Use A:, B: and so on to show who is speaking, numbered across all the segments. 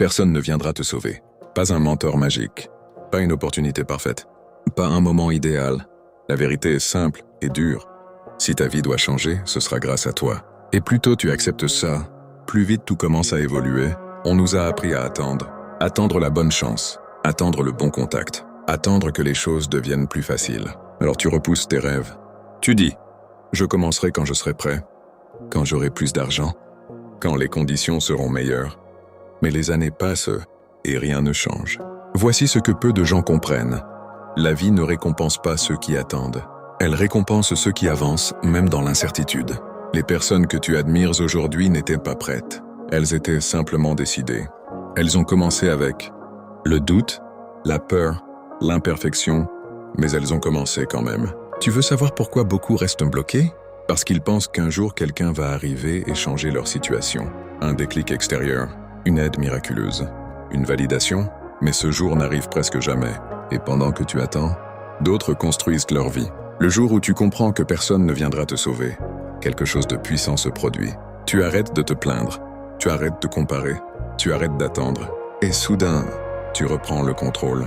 A: Personne ne viendra te sauver. Pas un mentor magique. Pas une opportunité parfaite. Pas un moment idéal. La vérité est simple et dure. Si ta vie doit changer, ce sera grâce à toi. Et plus tôt tu acceptes ça, plus vite tout commence à évoluer. On nous a appris à attendre. Attendre la bonne chance. Attendre le bon contact. Attendre que les choses deviennent plus faciles. Alors tu repousses tes rêves. Tu dis, je commencerai quand je serai prêt, quand j'aurai plus d'argent, quand les conditions seront meilleures. Mais les années passent et rien ne change. Voici ce que peu de gens comprennent. La vie ne récompense pas ceux qui attendent. Elle récompense ceux qui avancent, même dans l'incertitude. Les personnes que tu admires aujourd'hui n'étaient pas prêtes. Elles étaient simplement décidées. Elles ont commencé avec le doute, la peur, l'imperfection, mais elles ont commencé quand même. Tu veux savoir pourquoi beaucoup restent bloqués? Parce qu'ils pensent qu'un jour quelqu'un va arriver et changer leur situation. Un déclic extérieur, une aide miraculeuse, une validation, mais ce jour n'arrive presque jamais. Et pendant que tu attends, d'autres construisent leur vie. Le jour où tu comprends que personne ne viendra te sauver, quelque chose de puissant se produit. Tu arrêtes de te plaindre, tu arrêtes de comparer, tu arrêtes d'attendre. Et soudain, tu reprends le contrôle.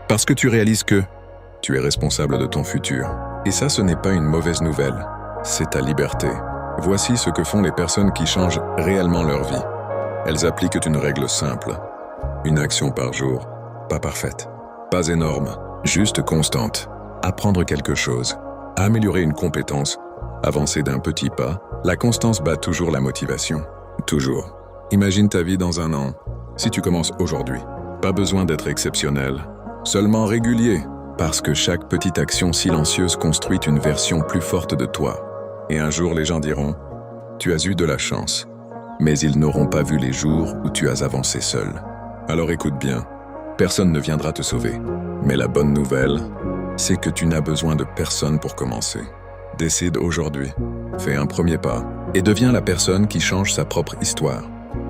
A: Parce que tu réalises que tu es responsable de ton futur. Et ça, ce n'est pas une mauvaise nouvelle, c'est ta liberté. Voici ce que font les personnes qui changent réellement leur vie. Elles appliquent une règle simple. Une action par jour, pas parfaite, pas énorme, juste constante. Apprendre quelque chose, améliorer une compétence, avancer d'un petit pas. La constance bat toujours la motivation. Toujours. Imagine ta vie dans un an, si tu commences aujourd'hui. Pas besoin d'être exceptionnel, seulement régulier. Parce que chaque petite action silencieuse construit une version plus forte de toi. Et un jour, les gens diront « Tu as eu de la chance », mais ils n'auront pas vu les jours où tu as avancé seul. Alors écoute bien, personne ne viendra te sauver. Mais la bonne nouvelle, c'est que tu n'as besoin de personne pour commencer. Décide aujourd'hui, fais un premier pas et deviens la personne qui change sa propre histoire.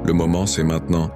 A: Le moment, c'est maintenant.